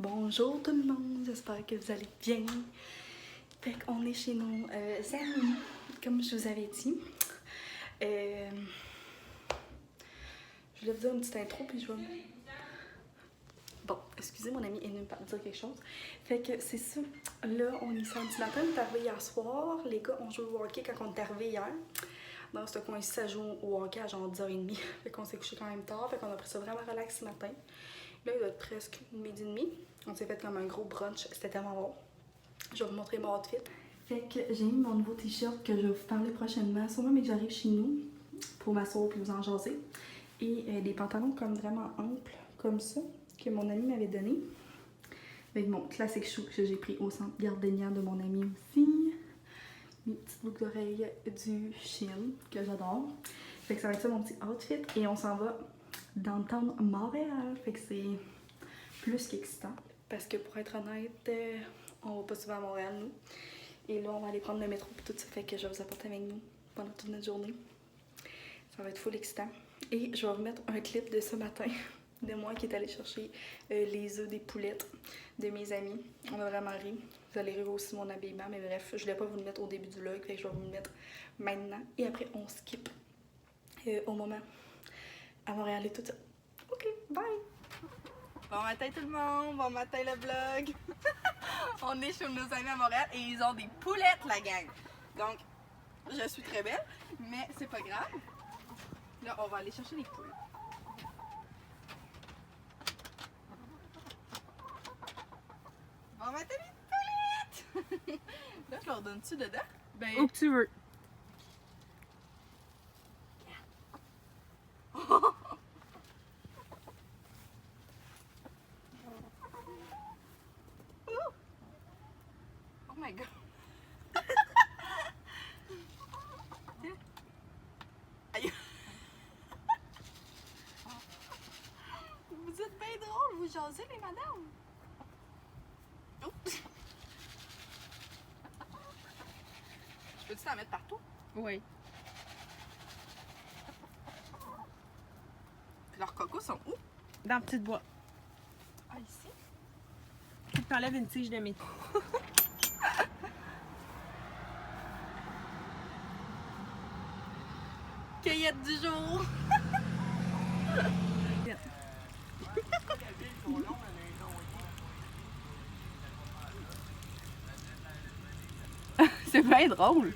Bonjour tout le monde, j'espère que vous allez bien. Fait qu'on est chez nos amis, comme je vous avais dit. Je voulais vous dire une petite intro, puis je vais... Bon, excusez, mon ami est venu me dire quelque chose. Fait que c'est ça, là, on est samedi matin, on est arrivé hier soir. Les gars ont joué au hockey quand on est arrivé hier. Dans ce coin-ci, ça joue au hockey à genre 10h30. Fait qu'on s'est couché quand même tard, fait qu'on a pris ça vraiment relax ce matin. Là, il doit être presque 12h30. On s'est fait comme un gros brunch, c'était tellement bon. Je vais vous montrer mon outfit. Fait que j'ai mis mon nouveau t-shirt que je vais vous parler prochainement, sûrement mais que j'arrive chez nous pour m'asseoir puis vous en jaser. Et des pantalons comme vraiment amples, comme ça, que mon ami m'avait donné. Avec mon classique shoe que j'ai pris au centre Gardenia de mon ami aussi. Mes petites boucles d'oreilles du Shein que j'adore. Fait que ça va être ça mon petit outfit. Et on s'en va dans le town Montréal. Fait que c'est plus qu'excitant. Parce que pour être honnête, on va pas souvent à Montréal, nous. Et là, on va aller prendre le métro et tout ça. Fait que je vais vous apporter avec nous pendant toute notre journée. Ça va être full excitant. Et je vais vous mettre un clip de ce matin de moi qui est allée chercher les œufs des poulettes de mes amis. On a vraiment ri. Vous allez rire aussi mon habillement, mais bref, je voulais pas vous le mettre au début du vlog, fait que je vais vous le mettre maintenant. Et après, on skip au moment à Montréal et tout ça. Ok, bye! Bon matin tout le monde, bon matin le vlog. On est chez nos amis à Montréal et ils ont des poulettes, la gang. Donc, je suis très belle, mais c'est pas grave. Là, on va aller chercher les poules. Bon matin les poulettes! Là, je leur donne-tu dedans? Ben... Où que tu veux. Oh my god! Aïe. Vous êtes bien drôles, vous jasez les madames! Oups. Je peux-tu t'en mettre partout? Oui. Leurs cocos sont où? Dans le petit bois. Ah, ici? Tu t'enlèves une tige de métro. Cueillette du jour! C'est bien drôle!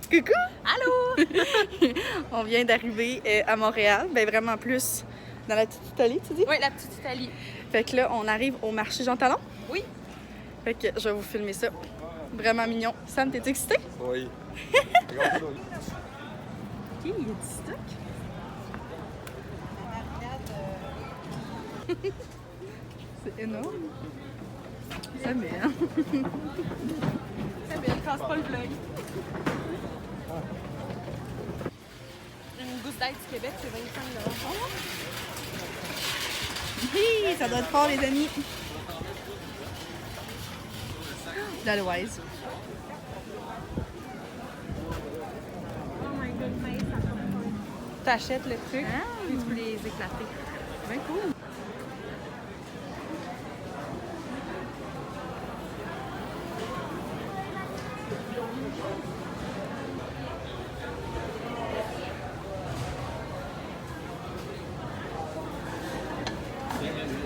Coucou! Allô? On vient d'arriver à Montréal, ben vraiment plus dans la petite Italie, tu dis? Oui, la petite Italie. Fait que là, on arrive au marché Jean Talon. Oui. Fait que je vais vous filmer ça. Vraiment mignon. Sam, t'es excité? Oui. Ok, il y a du stock. C'est énorme. Ça met, hein? C'est bien, casse pas le vlog. Une gousse d'ail du Québec, c'est 25 $. Hi, ça doit être fort, les amis. L'Aloise. Oh my god, mais ça t'achètes le truc et tu peux les éclater. C'est bien cool.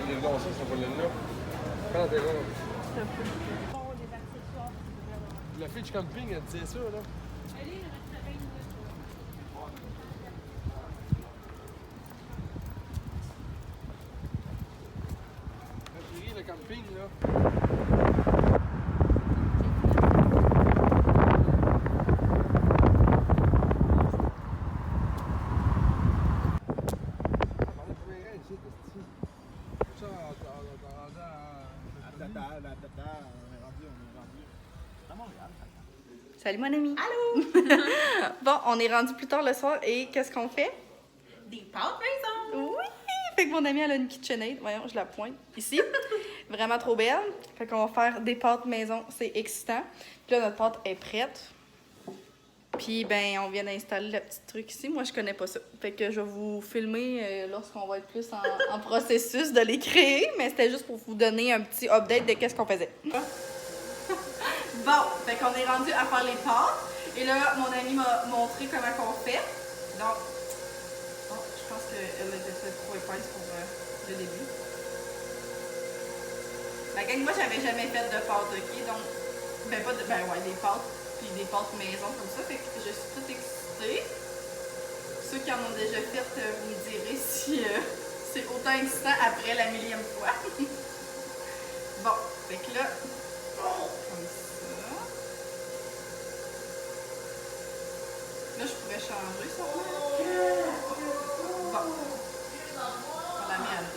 Les glaçons sont pas là. Quand t'es là. Ça peut. La fille du camping, elle disait ça, là. Le camping, là. Salut mon ami! Allô! Bon, on est rendu plus tard le soir et qu'est-ce qu'on fait? Des pâtes maison! Oui! Fait que mon amie, elle a une KitchenAid. Voyons, je la pointe ici. Vraiment trop belle. Fait qu'on va faire des pâtes maison. C'est excitant. Puis là, notre pâte est prête. Puis, ben, on vient d'installer le petit truc ici. Moi, je connais pas ça. Fait que je vais vous filmer lorsqu'on va être plus en processus de les créer. Mais c'était juste pour vous donner un petit update de qu'est-ce qu'on faisait. Bon, fait qu'on est rendu à faire les pâtes. Et là, mon amie m'a montré comment on fait. Donc, oh, je pense qu'elle était peut-être trop épaisse pour le début. La gang, moi, j'avais jamais fait de pâtes, ok? Donc, ben, pas de. Ben, ouais, des pâtes. Puis des pâtes maison comme ça. Fait que je suis toute excitée. Ceux qui en ont déjà fait, vous me direz si c'est autant excitant après la millième fois. Bon, fait que là, comme ça. Là, je pourrais changer ça. Bon. On la met à 2.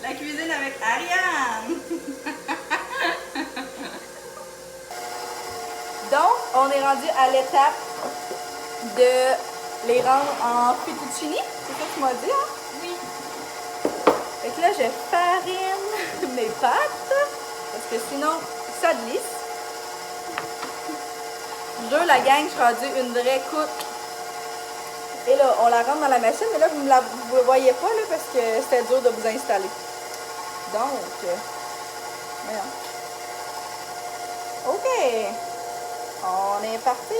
La cuisine avec Ariane. Donc, on est rendu à l'étape de les rendre en fettuccine. C'est ça que tu m'as dit, hein? Oui. Fait que là, je farine mes pâtes. Parce que sinon, ça glisse. Je la gang, je suis rendue une vraie cook. Et là, on la rentre dans la machine. Mais là, vous ne la voyez pas là, parce que c'était dur de vous installer. Donc, voyons. OK. On est parti.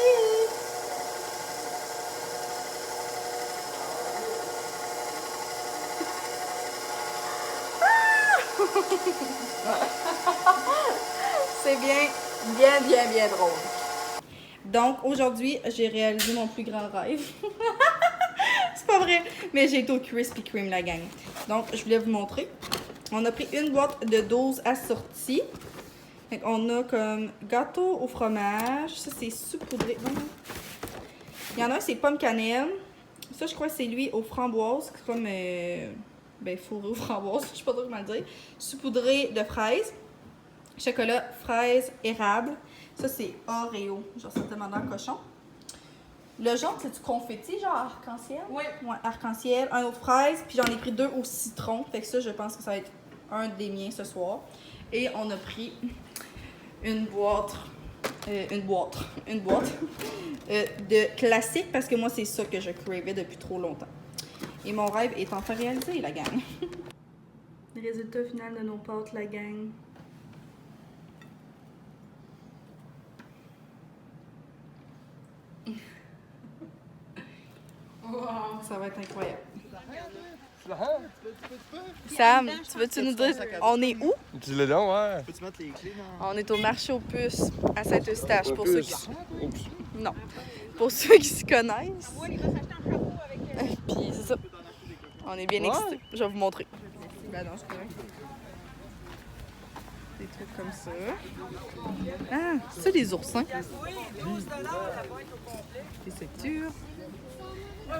C'est bien drôle. Donc, aujourd'hui, j'ai réalisé mon plus grand rêve. C'est pas vrai, mais j'ai été au Krispy Kreme, la gang. Donc, je voulais vous montrer. On a pris une boîte de 12 assortis. On a comme gâteau au fromage. Ça, c'est saupoudré. Il y en a un, c'est pomme cannelle. Ça, je crois que c'est lui aux framboises. C'est comme ben, fourré aux framboises, je sais pas trop comment le dire. Saupoudré de fraises. Chocolat, fraise, érable. Ça, c'est Oreo. Genre, c'est tellement dans le cochon. Le jaune, c'est du confetti, genre arc-en-ciel? Oui. Ouais, arc-en-ciel. Un aux fraises. Puis j'en ai pris 2 au citron. Fait que ça, je pense que ça va être un des miens ce soir. Et on a pris une boîte de classique parce que moi, c'est ça que je cravais depuis trop longtemps. Et mon rêve est enfin réalisé, la gang. Le résultat final de nos pâtes, la gang. Wow. Ça va être incroyable. Sam, tu veux-tu nous dire, on est où? Dis-le donc, ouais. Peux-tu mettre les clés dans... On est au marché aux puces à Saint-Eustache, pour ceux qui... Oups. Non. Pour ceux qui s'y connaissent. Puis c'est ça. On est bien excités. Je vais vous montrer. Ben non, c'est correct. Des trucs comme ça. Ah, c'est des oursins. Oui, 12 la boîte au complet. Des sectures.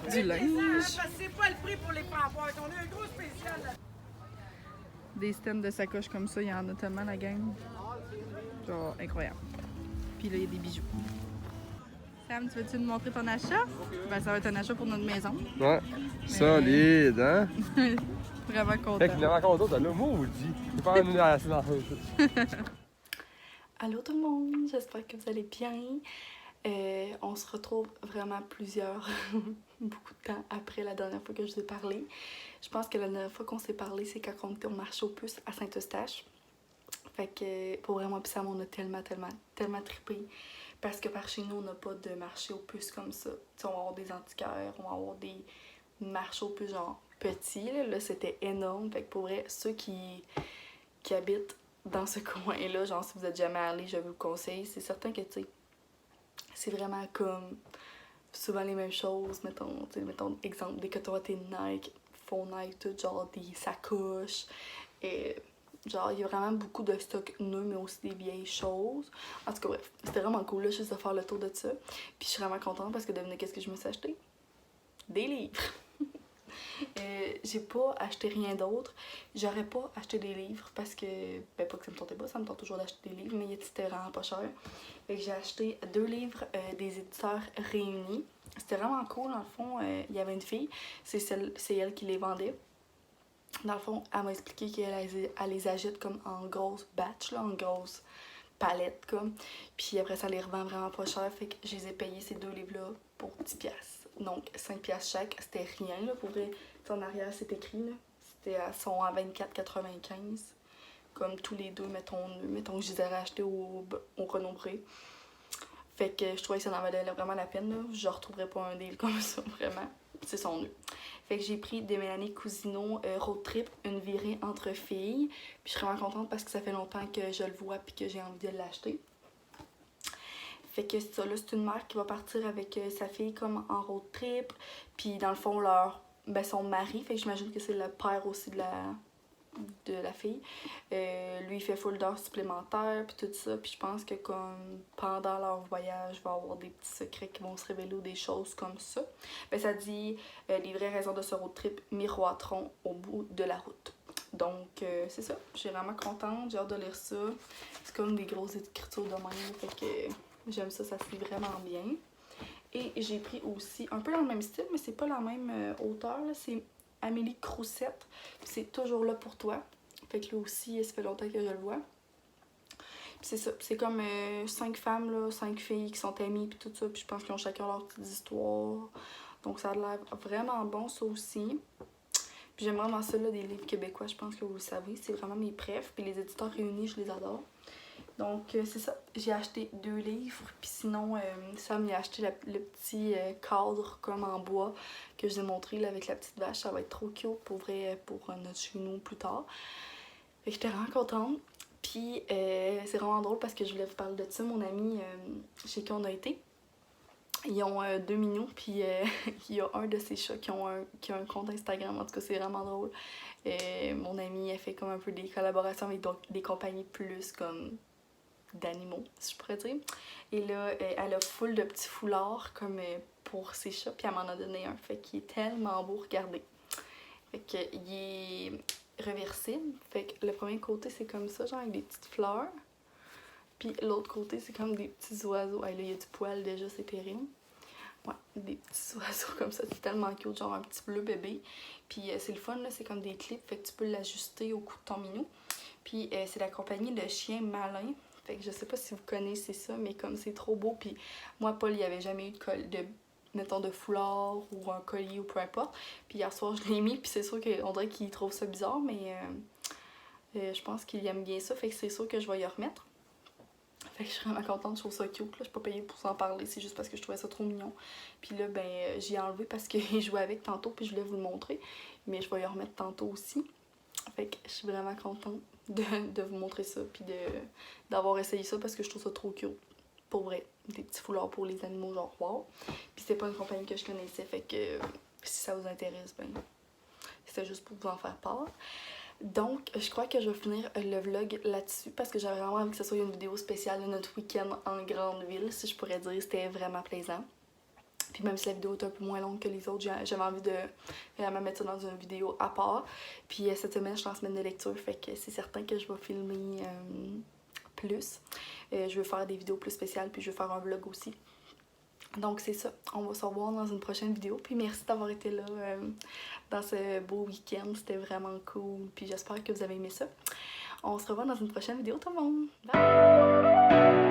Du Du linge. C'est pas le prix pour les framboises. On a un gros spécial là. Des stands de sacoche comme ça, il y en a tellement, la gang. Genre, incroyable. Puis là, il y a des bijoux. Sam, tu veux-tu nous montrer ton achat? Ben, ça va être un achat pour notre maison. Ouais. Solide, hein? Vraiment Fait que content. finalement, quand on t'as le maudit. C'est pas un assez dans Allô tout le monde, j'espère que vous allez bien. On se retrouve vraiment beaucoup de temps après la dernière fois que je vous ai parlé. Je pense que la dernière fois qu'on s'est parlé, c'est quand on était au marché aux puces à Saint-Eustache. Fait que pour vraiment, puis Sam, on a tellement trippé. Parce que par chez nous, on n'a pas de marché aux puces comme ça. T'sais, on va avoir des antiquaires, on va avoir des marchés aux puces genre petit, là c'était énorme. Fait que pour vrai, ceux qui habitent dans ce coin-là, genre si vous êtes jamais allé, je vous le conseille. C'est certain que, tu sais, c'est vraiment comme souvent les mêmes choses. Mettons, exemple, des cotons à Nike, faux Nike, tout, genre des sacoches. Et genre, il y a vraiment beaucoup de stocks neufs, mais aussi des vieilles choses. En tout cas, bref, c'était vraiment cool, là, juste de faire le tour de ça. Puis je suis vraiment contente parce que devinez qu'est-ce que je me suis acheté? Des livres! J'ai pas acheté rien d'autre. J'aurais pas acheté des livres parce que, ben pas que ça me tentait pas, ça me tente toujours d'acheter des livres, mais c'était vraiment pas cher. Fait que j'ai acheté 2 livres des éditeurs Réunis. C'était vraiment cool, dans le fond, il y avait une fille, c'est elle qui les vendait. Dans le fond, elle m'a expliqué qu'elle les achète comme en grosse batch, là, en grosse palette, comme. Puis après ça, elle les revend vraiment pas cher, fait que je les ai payés ces 2 livres-là pour 10$. Donc 5$ chaque, c'était rien, là, pour vrai. En arrière, c'est écrit, là. Sont à 24,95$. Comme tous les deux, mettons que je les aurais achetés au Renombré. Fait que je trouvais que ça en valait vraiment la peine, là. Je retrouverais pas un deal comme ça, vraiment. C'est son nœud. Fait que j'ai pris des Mélanie Cousineau Road Trip, une virée entre filles. Puis je suis vraiment contente parce que ça fait longtemps que je le vois puis que j'ai envie de l'acheter. Fait que c'est ça, là, c'est une mère qui va partir avec sa fille comme en road trip. Puis dans le fond, son mari, fait que j'imagine que c'est le père aussi de la fille. Lui, il fait full d'heures supplémentaires, puis tout ça. Puis je pense que comme pendant leur voyage, il va y avoir des petits secrets qui vont se révéler ou des choses comme ça. Ben, ça dit les vraies raisons de ce road trip miroiteront au bout de la route. Donc, c'est ça. Je suis vraiment contente. J'ai hâte de lire ça. C'est comme des grosses écritures de même. Fait que j'aime ça. Ça se lit vraiment bien. Et j'ai pris aussi, un peu dans le même style, mais c'est pas la même auteure. C'est Amélie Croussette. C'est toujours là pour toi. Fait que là aussi, ça fait longtemps que je le vois. Puis c'est ça. C'est comme 5 femmes, là, 5 filles qui sont amies, puis tout ça. Puis je pense qu'ils ont chacun leur petite histoire. Donc ça a l'air vraiment bon, ça aussi. Puis j'aime vraiment ça, là, des livres québécois, je pense que vous le savez. C'est vraiment mes préfs. Puis les éditeurs Réunis, je les adore. Donc c'est ça. J'ai acheté 2 livres. Puis sinon, Sam m'a acheté le petit cadre comme en bois que je vous ai montré là, avec la petite vache. Ça va être trop cute pour vrai pour notre chez nous plus tard. Fait que j'étais vraiment contente. Puis c'est vraiment drôle parce que je voulais vous parler de ça. Mon ami chez qui on a été, ils ont 2 mignons, puis il y a un de ces chats qui a un compte Instagram. En tout cas, c'est vraiment drôle. Mon amie, elle fait comme un peu des collaborations avec des compagnies plus comme d'animaux, si je pourrais dire. Et là, elle a full de petits foulards comme pour ses chats, puis elle m'en a donné un. Fait qu'il est tellement beau, regardez. Fait qu'il est réversible. Fait que le premier côté, c'est comme ça, genre avec des petites fleurs. Puis l'autre côté, c'est comme des petits oiseaux. Hey, là, il y a du poil déjà, c'est terrible. Ouais, des petits oiseaux comme ça, c'est tellement cute, genre un petit bleu bébé. Puis c'est le fun, là, c'est comme des clips, fait que tu peux l'ajuster au cou de ton minou. Puis c'est la compagnie de Chien Malin. Fait que je sais pas si vous connaissez ça, mais comme c'est trop beau. Puis moi, Paul, il avait jamais eu de foulard ou un collier ou peu importe. Puis hier soir, je l'ai mis, puis c'est sûr qu'on dirait qu'il trouve ça bizarre, mais je pense qu'il aime bien ça. Fait que c'est sûr que je vais y remettre. Fait que je suis vraiment contente, je trouve ça cute. Là. Je suis pas payée pour s'en parler, c'est juste parce que je trouvais ça trop mignon. Puis là, ben, j'ai enlevé parce qu'il jouait avec tantôt, puis je voulais vous le montrer. Mais je vais y remettre tantôt aussi. Fait que je suis vraiment contente de vous montrer ça, puis d'avoir essayé ça parce que je trouve ça trop cute. Pour vrai, des petits foulards pour les animaux, genre wow. Puis c'est pas une compagnie que je connaissais, fait que si ça vous intéresse, ben, c'était juste pour vous en faire part. Donc, je crois que je vais finir le vlog là-dessus parce que j'avais vraiment envie que ce soit une vidéo spéciale de notre week-end en grande ville, si je pourrais dire. C'était vraiment plaisant. Puis même si la vidéo est un peu moins longue que les autres, j'avais envie de vraiment mettre ça dans une vidéo à part. Puis cette semaine, je suis en semaine de lecture, fait que c'est certain que je vais filmer plus. Je vais faire des vidéos plus spéciales, puis je vais faire un vlog aussi. Donc c'est ça, on va se revoir dans une prochaine vidéo. Puis merci d'avoir été là dans ce beau week-end, c'était vraiment cool. Puis j'espère que vous avez aimé ça. On se revoit dans une prochaine vidéo tout le monde. Bye!